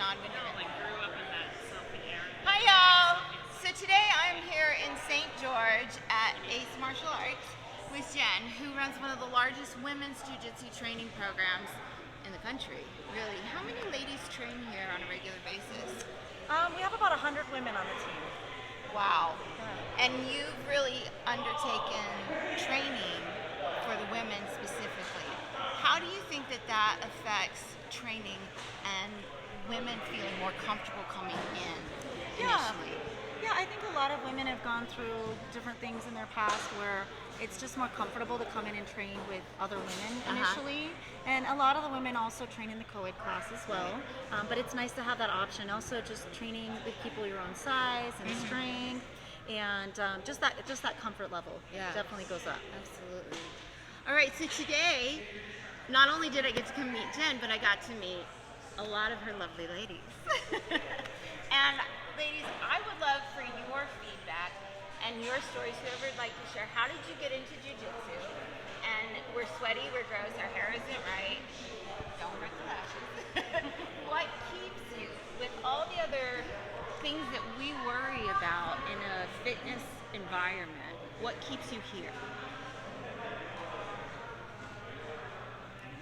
non-Winona. Like grew up in that Southie area. Hi y'all! So today I'm here in St. George at Ace Martial Arts with Jen, who runs one of the largest women's jiu-jitsu training programs in the country. Really, how many ladies train here on a regular basis? We have about 100 women on the team. Wow. And you've really undertaken training for the women specifically. How do you think that that affects training and women feeling more comfortable coming in initially? Yeah, I think a lot of women have gone through different things in their past where it's just more comfortable to come in and train with other women initially. And a lot of the women also train in the co-ed class as well. But it's nice to have that option. Also just training with people your own size and strength. And just that comfort level definitely goes up. Absolutely. All right, so today, not only did I get to come meet Jen, but I got to meet a lot of her lovely ladies. And ladies, I would love for your feedback and your stories, whoever would like to share. How did you get into jiu-jitsu? And we're sweaty, we're gross, our hair isn't right. Don't hurt the lashes. What keeps you, with all the other things that we worry about in a fitness environment, what keeps you here?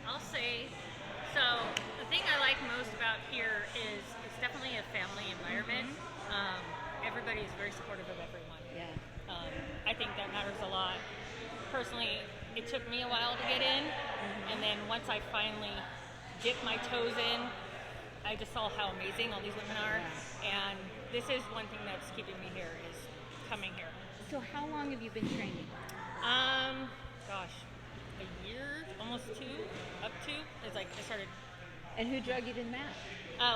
I'll say, so the thing I like most about here is it's definitely a family environment. Everybody is very supportive of everyone. Yeah. I think that matters a lot. Personally, it took me a while to get in, and then once I finally dipped my toes in, I just saw how amazing all these women are, and this is one thing that's keeping me here, is coming here. So how long have you been training? Gosh, a year, almost two, up to, it's like I started. And who drug you to the mat?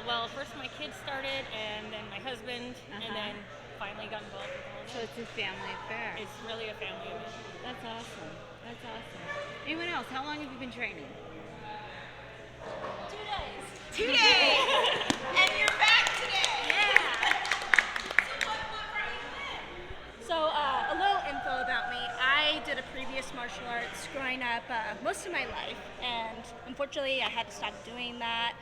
Well, first my kids started, and then my husband, and then finally got involved with all of So it. it's a family affair. It's really a family event. That's awesome. That's awesome. Anyone else? How long have you been training? 2 days. 2 days! And you're back today! So a little info about me. I did a previous martial arts growing up most of my life, and unfortunately I had to stop doing that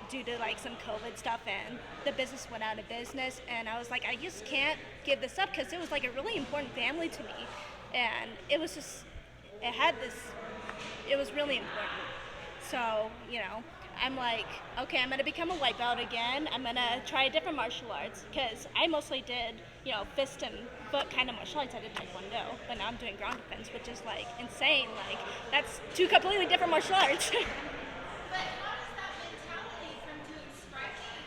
due to like some COVID stuff, and the business went out of business, and I was like, I just can't give this up because it was like a really important family to me, and it was really important. So, I'm like, okay, I'm going to become a white belt again. I'm going to try a different martial arts because I mostly did, fist and foot kind of martial arts. I did Taekwondo, but now I'm doing ground defense, which is like insane. Like, that's two completely different martial arts. But how does that mentality from doing striking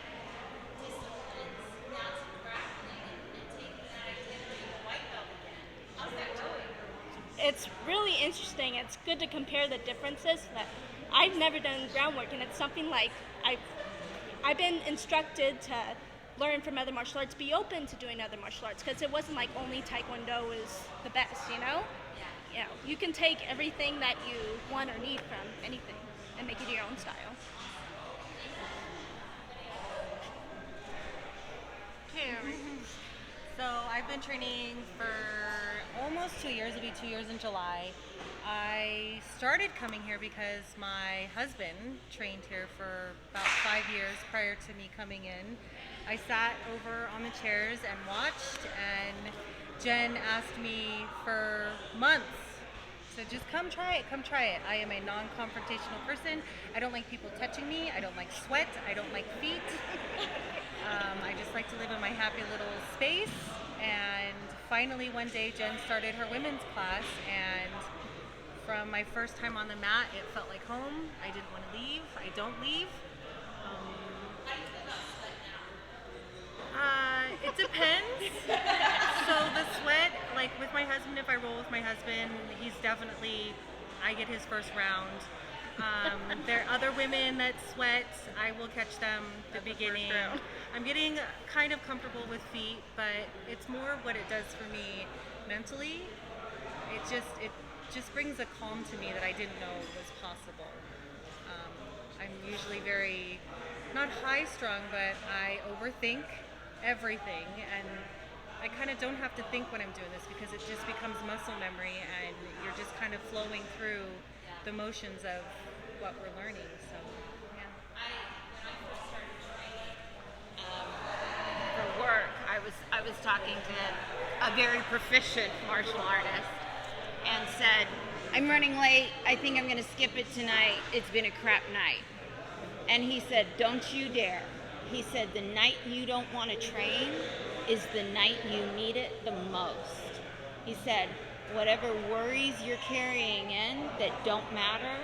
disciplines now to grappling and taking that identity of a white belt again? How's that going? It's really interesting. It's good to compare the differences. That I've never done groundwork, and it's something like I've been instructed to learn from other martial arts, be open to doing other martial arts, because it wasn't like only Taekwondo is the best, you can take everything that you want or need from anything and make it your own style. Carrie. So I've been training for almost 2 years. It'll be 2 years in July. I started coming here because my husband trained here for about 5 years prior to me coming in. I sat over on the chairs and watched, and Jen asked me for months, so just come try it. I am a non-confrontational person. I don't like people touching me. I don't like sweat. I don't like feet. I just like to live in my happy little space. And finally one day Jen started her women's class, and from my first time on the mat, it felt like home. I didn't want to leave. I don't leave. It depends. So the sweat, like with my husband, if I roll with my husband, I get his first round. There are other women that sweat. I will catch them the beginning. I'm getting kind of comfortable with feet, but it's more what it does for me mentally. It just brings a calm to me that I didn't know was possible. I'm usually very, not high strung, but I overthink everything, and I kind of don't have to think when I'm doing this because it just becomes muscle memory, and you're just kind of flowing through the motions of what we're learning. So, yeah. When I first started training, I was talking to a very proficient martial artist and said, I'm running late. I think I'm going to skip it tonight. It's been a crap night. And he said, don't you dare. He said, the night you don't want to train is the night you need it the most. He said, whatever worries you're carrying in that don't matter,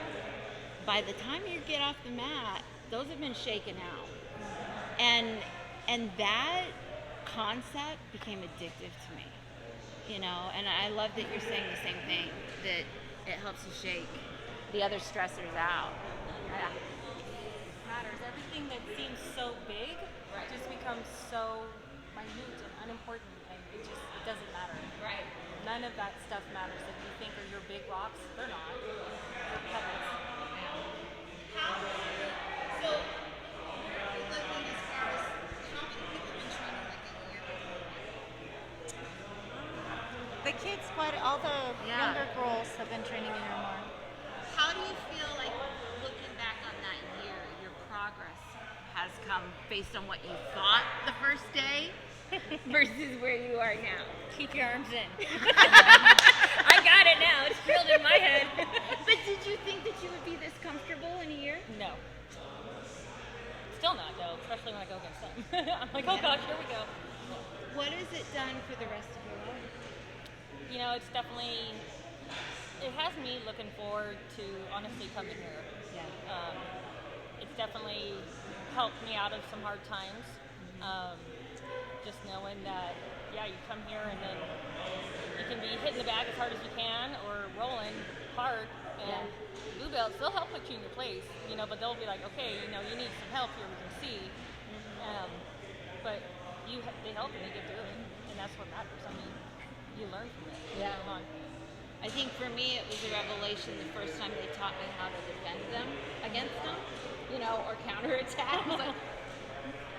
by the time you get off the mat, those have been shaken out. And that concept became addictive to me, you know, and I love that you're saying the same thing, that it helps you shake the other stressors out. Yeah. Matters. Everything that seems so big just becomes so minute and unimportant, and it doesn't matter. Right. None of that stuff matters. If you think are your big rocks, they're not. They're pebbles. So, looking as far as how many people have been training like a year? The kids, all the Yeah. younger girls have been training a year more. How do you feel like, looking back on that year, your progress has come based on what you thought the first day versus where you are now? Keep your arms in. I got it now. It's drilled in my head. But did you think that you would be this comfortable in a year? No. Still not, though, especially when I go against them. I'm like, oh gosh, here we go. What has it done for the rest of your life? You know, it's definitely, it has me looking forward to honestly coming here. Yeah. It's definitely helped me out of some hard times. Just knowing that, yeah, you come here and then you can be hitting the bag as hard as you can or rolling hard, and blue belts, they'll help put you in your place, you know, but they'll be like, okay, you know, you need some help here, we can see. But they help and they get through it, and that's what matters. I mean, you learn from it. Yeah. Come on. I think for me it was a revelation the first time they taught me how to defend them against them, you know, or counterattack. Like,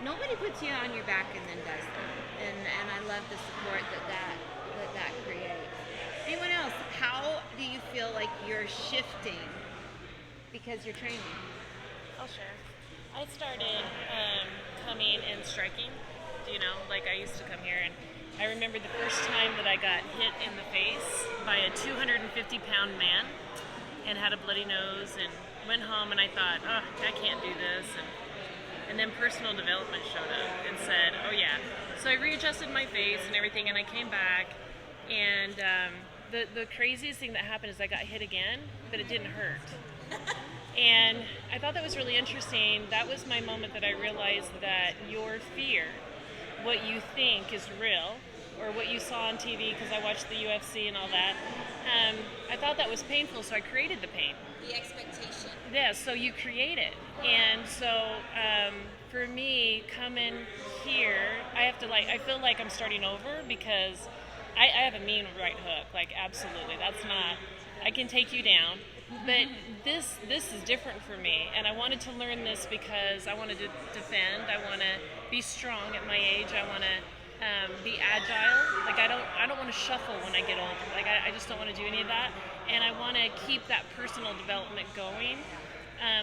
nobody puts you on your back and then does that. And I love the support that creates. Anyone else, how do you feel like you're shifting because you're training? I'll share. I started coming and striking, you know, like I used to come here, and I remember the first time that I got hit in the face by a 250-pound man and had a bloody nose, and went home and I thought, oh, I can't do this. And then personal development showed up and said, oh yeah. So I readjusted my face and everything, and I came back, and the craziest thing that happened is I got hit again, but it didn't hurt. And I thought that was really interesting. That was my moment that I realized that your fear, what you think is real, or what you saw on TV, because I watched the UFC and all that, I thought that was painful, so I created the pain. The expectation. Yeah, so you create it. And so for me, coming here, I feel like I'm starting over, because I have a mean right hook, like absolutely. That's not, I can take you down. But this is different for me, and I wanted to learn this because I wanted to defend. I want to be strong at my age. I want to be agile. Like I don't want to shuffle when I get older. Like I just don't want to do any of that, and I want to keep that personal development going.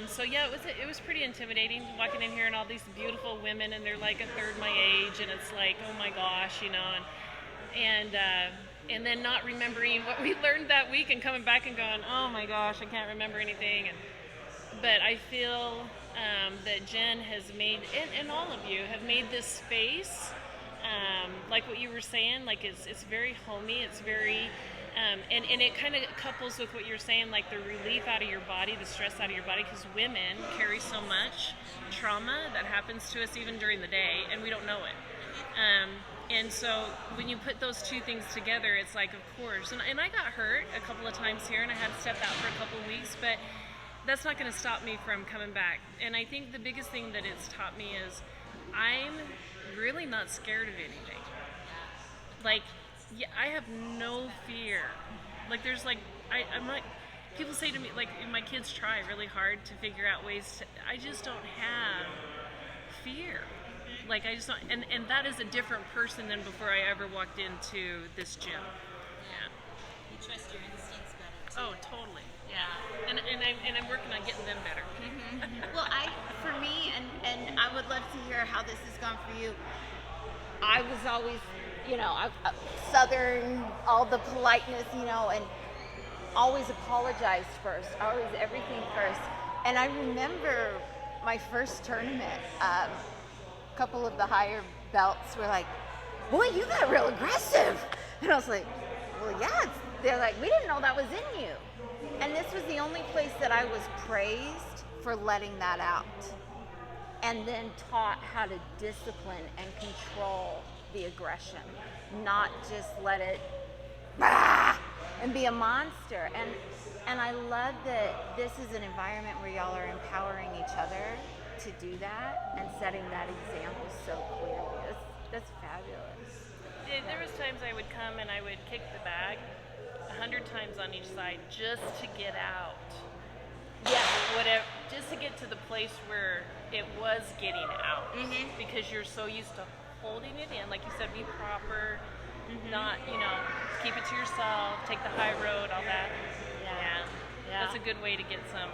So yeah, it was pretty intimidating walking in here and all these beautiful women, and they're like a third my age, and it's like, oh my gosh, you know, and then not remembering what we learned that week and coming back and going, oh my gosh, I can't remember anything. But I feel that Jen has made, and all of you have made this space, like what you were saying, like it's very homey, it's very, and it kind of couples with what you're saying, like the relief out of your body, the stress out of your body, because women carry so much trauma that happens to us even during the day, and we don't know it. And so when you put those two things together, it's like, of course. And I got hurt a couple of times here, and I had to step out for a couple of weeks, but that's not going to stop me from coming back. And I think the biggest thing that it's taught me is I'm really not scared of anything. Like, yeah, I have no fear. Like, there's like, I'm like, people say to me, like, my kids try really hard to figure out ways to, I just don't have fear. Like, I just don't, and that is a different person than before I ever walked into this gym. Yeah. You trust your instincts better. Oh, totally. Yeah. And I'm working on getting them better. Well, for me, and I would love to hear how this has gone for you. I was always, Southern, all the politeness, and always apologized first, always everything first. And I remember my first tournament, a couple of the higher belts were like, boy, you got real aggressive. And I was like, well, yeah. They're like, we didn't know that was in you. And this was the only place that I was praised for letting that out. And then taught how to discipline and control the aggression, not just let it and be a monster. And I love that this is an environment where y'all are empowering each other to do that and setting that example so clearly. That's fabulous. There was times I would come and I would kick the bag 100 times on each side just to get out. Yeah. Whatever, just to get to the place where it was getting out. Mhm. Because you're so used to holding it in, like you said, be proper, not, keep it to yourself, take the high road, all that. Yeah. That's a good way to get some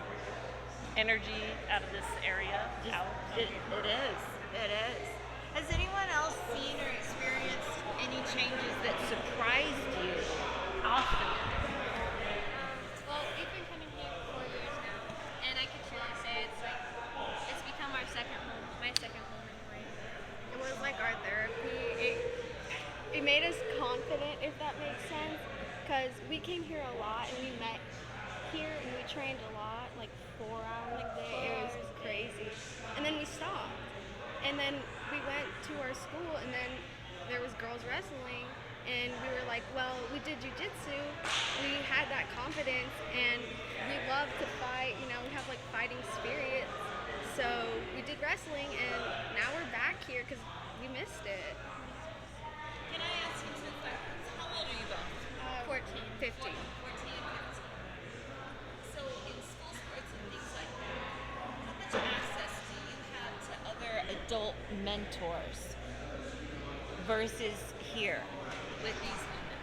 energy out of this area. It is. It is. Has anyone else seen or experienced any changes that surprised you often? Well, we've been coming here for 4 years now, and I can truly say it's become our second home, my second home in Hawaii. It was like our therapy. It made us confident, if that makes sense, because we came here a lot and we met here and we trained a lot, like 4 hours a day. It was crazy. And then we stopped. And then we went to our school, and then there was girls wrestling, and we were like, well, we did jujitsu. We had that confidence, and we love to fight. We have like fighting spirits. So we did wrestling, and now we're back here because we missed it. Can I ask you some questions? How old are you both? 14, 15. 14 and 15. So in school sports and things like that, how much access do you have to other adult mentors versus here with these women?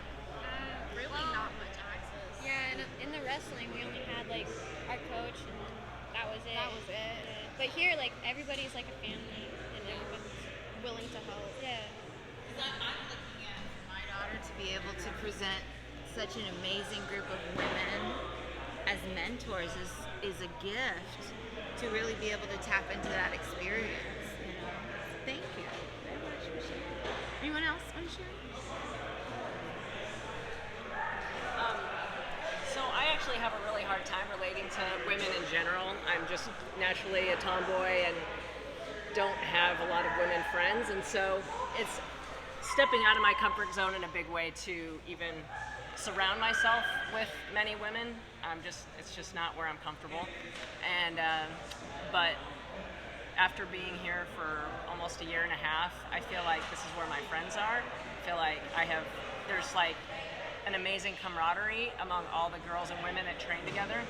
Really not much access. Yeah, and in the wrestling, we only had like our coach, and then that was it. That was it. But here, like everybody's like a family, and everyone's Willing to help. yeah. I'm looking at my daughter to be able to present such an amazing group of women as mentors is a gift to really be able to tap into that experience. Thank you very much for sharing. Anyone else want to share? So I actually have a really hard time relating to women in general. I'm just naturally a tomboy and don't have a lot of women friends, and so it's stepping out of my comfort zone in a big way to even surround myself with many women. It's just not where I'm comfortable. And but after being here for almost a year and a half, I feel like this is where my friends are. I feel like there's like an amazing camaraderie among all the girls and women that train together,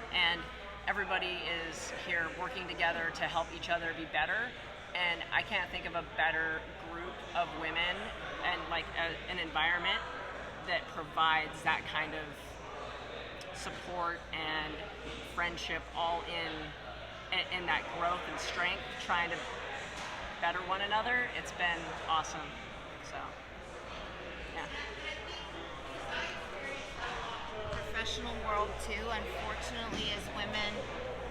and everybody is here working together to help each other be better. And I can't think of a better group of women and like an environment that provides that kind of support and friendship, all in that growth and strength, trying to better one another. It's been awesome. So, yeah. Professional world too. Unfortunately, as women,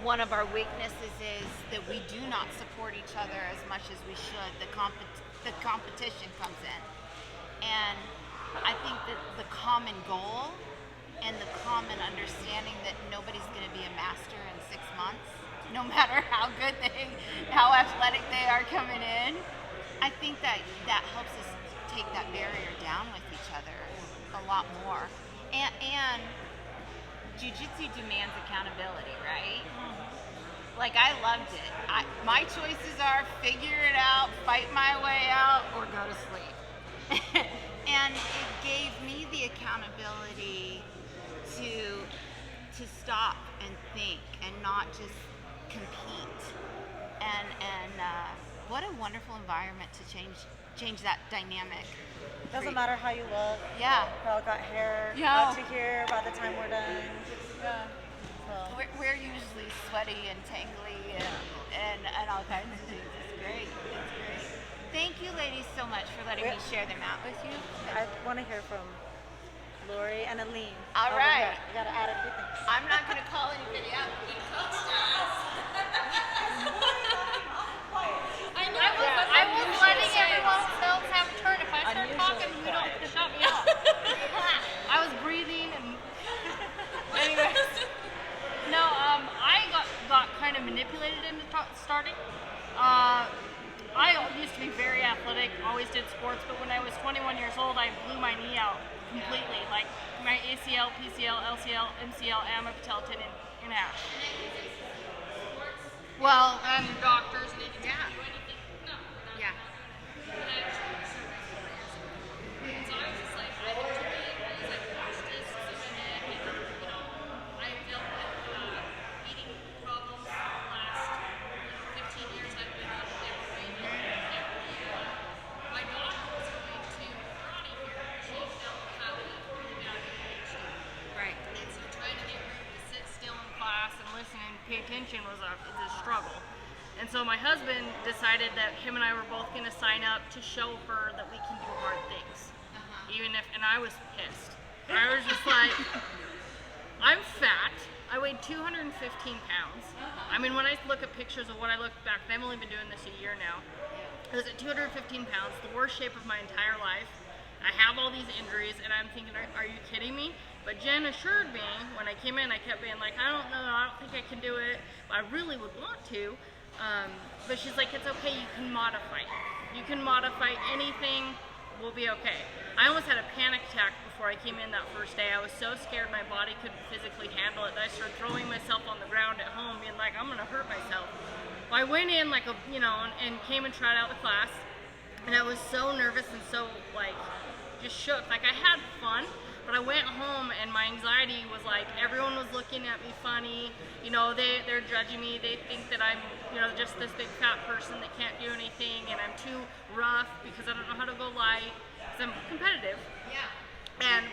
one of our weaknesses is that we do not support each other as much as we should. The competition comes in, and I think that the common goal and the common understanding that nobody's going to be a master in 6 months, no matter how athletic they are coming in. I think that helps us take that barrier down with each other a lot more. And jiu-jitsu demands accountability, right? Like, I loved it. My choices are figure it out, fight my way out, or go to sleep. And it gave me the accountability to stop and think and not just compete. And what a wonderful environment to change that dynamic. Doesn't matter how you look. Yeah. We all got hair Yeah. up to here by the time we're done. Yeah. So. We're usually sweaty and tangly and all kinds of things. It's great. It's great. Thank you, ladies, so much much for letting me share them out with you. I want to hear from Lori and Aline. All over right. here. You got to add a few things. I'm not going to call anybody out. You coached us. I was letting everyone else have a turn. If I start talking, you don't shut me off. I was breathing and. Anyways. No, I got kind of manipulated into starting. I used to be very athletic, always did sports, but when I was 21 years old, I blew my knee out completely. Like my ACL, PCL, LCL, MCL, and my patella tendon in half. Well, and doctors didn't do anything. No. Yeah. So I was just like, I didn't do it. I was like, watch this, doing it. And, you know, I've dealt with eating problems the last 15 years I've been on every way. My daughter was going to karate here. She felt how to eat really bad ADHD. Right. And so trying to get her to sit still in Class and listen and pay attention was a struggle. And so my husband decided that him and I were both going to sign up to show her that we can do hard things. Even if, and I was pissed. I was just like, I'm fat. I weighed 215 pounds. I mean, when I look at pictures of what I look back, I've only been doing this a year now. I was at 215 pounds, the worst shape of my entire life. I have all these injuries, and I'm thinking, are you kidding me? But Jen assured me when I came in, I kept being like, I don't know, I don't think I can do it. But I really would want to. But she's like, it's okay, you can modify it. You can modify anything, we'll be okay. I almost had a panic attack before I came in that first day. I was so scared my body couldn't physically handle it that I started throwing myself on the ground at home, being like, I'm gonna hurt myself. Well, I went in like a, and came and tried out the class. And I was so nervous and so like, just shook. Like I had fun. But I went home and my anxiety was like, everyone was looking at me funny. They're judging me. They think that I'm, just this big fat person that can't do anything and I'm too rough because I don't know how to go light. Because I'm competitive. Yeah.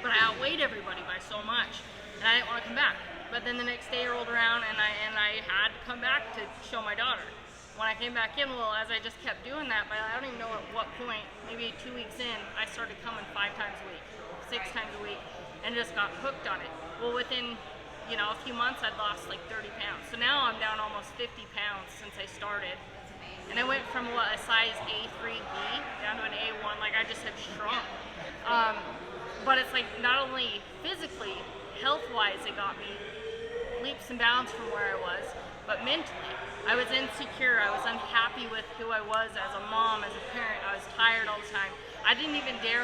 But I outweighed everybody by so much. And I didn't want to come back. But then the next day rolled around and I had to come back to show my daughter. When I came back in, well, as I just kept doing that, I don't even know at what point, maybe 2 weeks in, I started coming 5 times a week. 6 times a week and just got hooked on it. Well, within, a few months, I'd lost like 30 pounds. So now I'm down almost 50 pounds since I started. And I went from a size A3B down to an A1, like I just have shrunk. But it's like not only physically, health-wise, it got me leaps and bounds from where I was, but mentally. I was insecure, I was unhappy with who I was as a mom, as a parent. I was tired all the time. I didn't even dare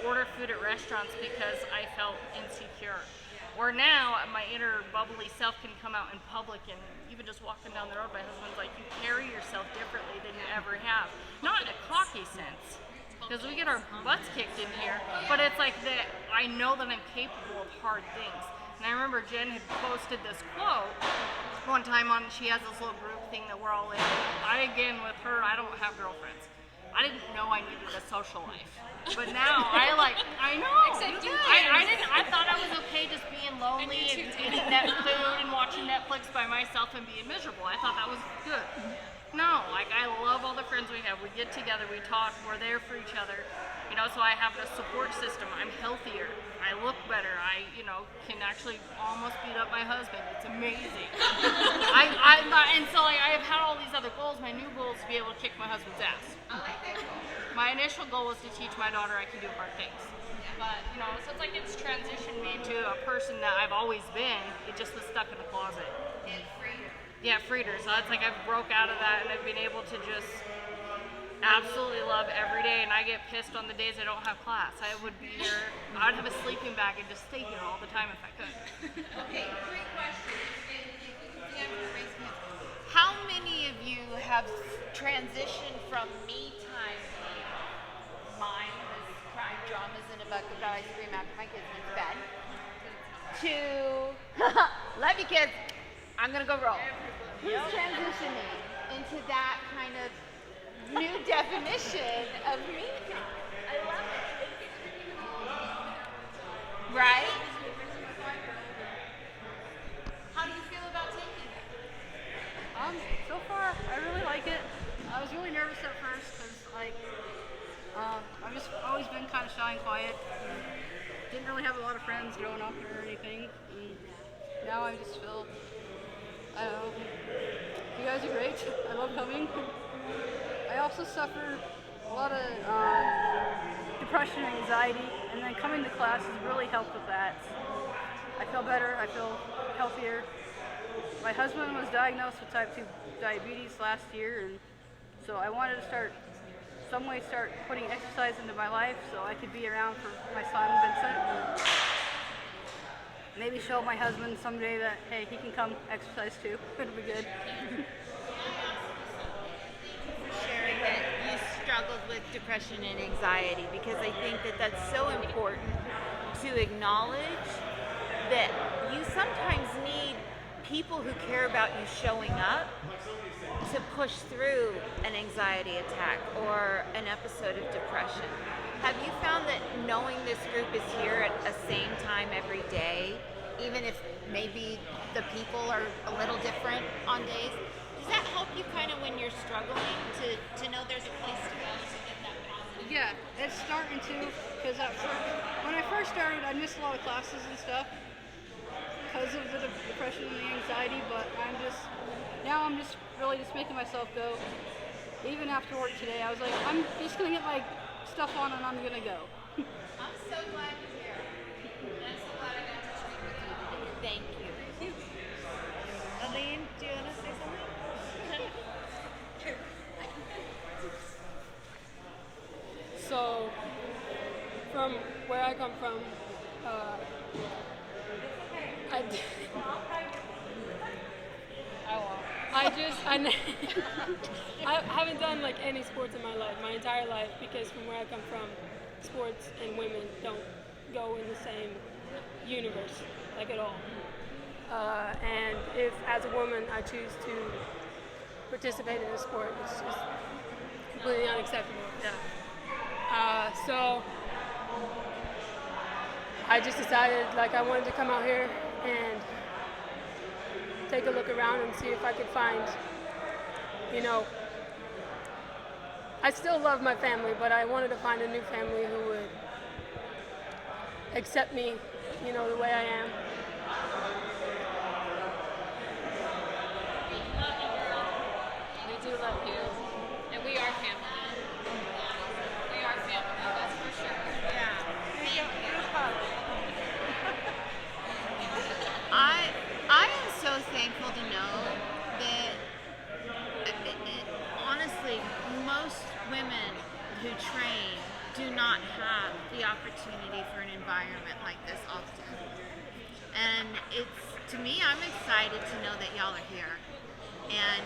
order food at restaurants because I felt insecure. Where now, my inner bubbly self can come out in public and even just walking down the road, my husband's like, you carry yourself differently than you ever have. Not in a cocky sense, because we get our butts kicked in here, but it's like that I know that I'm capable of hard things. And I remember Jen had posted this quote one time she has this little group thing that we're all in. With her, I don't have girlfriends. I didn't know I needed a social life. But now I know. Except you I thought I was okay just being lonely and eating that food and watching Netflix by myself and being miserable. I thought that was good. No, I love all the friends we have. We get together, we talk, we're there for each other. So I have a support system. I'm healthier. I look better. I, can actually almost beat up my husband. It's amazing. And so I have had all these other goals. My new goal is to be able to kick my husband's ass. I like that goal. My initial goal was to teach my daughter I can do hard things. But, so it's like it's transitioned me to a person that I've always been. It just was stuck in the closet. And freedom. Yeah, freeder. So it's like I've broke out of that and I've been able to just absolutely love every day. And I get pissed on the days I don't have class. I would be here, I'd have a sleeping bag and just stay here all the time if I could. Okay, 3 questions. How many of you have transitioned from me time, mine was crime dramas in a bucket that I scream after my kids went to bed, to love you kids, I'm gonna go roll. Who's transitioning into that kind of new definition of me time? I love it. Right? How do you feel about taking it? So far, I really like it. I was really nervous at first because, always been kind of shy and quiet. And didn't really have a lot of friends growing up or anything. And now I just feel, I don't know, you guys are great. I love coming. I also suffer a lot of depression and anxiety, and then coming to class has really helped with that. I feel better, I feel healthier. My husband was diagnosed with type 2 diabetes last year, and so I wanted to start putting exercise into my life so I could be around for my son Vincent, and maybe show my husband someday that, hey, he can come exercise too. It'll be good. Sharing that you struggled with depression and anxiety, because I think that that's so important to acknowledge that you sometimes need people who care about you showing up to push through an anxiety attack or an episode of depression. Have you found that knowing this group is here at the same time every day, even if maybe the people are a little different on days, does that help you kind of when you're struggling to know there's a place to go to get that positive? Yeah, it's starting to, because when I first started, I missed a lot of classes and stuff because of the depression and the anxiety, but now I'm just really just making myself go. Even after work today, I was like, I'm just going to get my stuff on and I'm going to go. I'm so glad you're here. And I'm so glad I got to train with you. Thank you. Aline, do you want to say something? So, from where I come from, I haven't done like any sports in my life, my entire life, because from where I come from, sports and women don't go in the same universe, like at all. And if, as a woman, I choose to participate in a sport, it's just completely unacceptable. Yeah. So I just decided, like, I wanted to come out here and take a look around and see if I could find, I still love my family, but I wanted to find a new family who would accept me, the way I am. We do love you, and we are family. We are family, that's for sure. Yeah. I am so thankful to know that honestly, most women who train do not have the opportunity for an environment like this often. And to me, I'm excited to know that y'all are here, and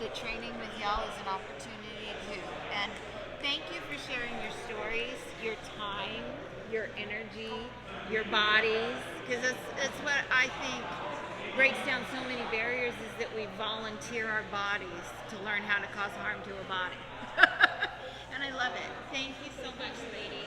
that training with y'all is an opportunity too. And thank you for sharing your stories, your time, your energy, your bodies, because that's what I think breaks down so many barriers, is that we volunteer our bodies to learn how to cause harm to a body. And I love it. Thank you so much, ladies.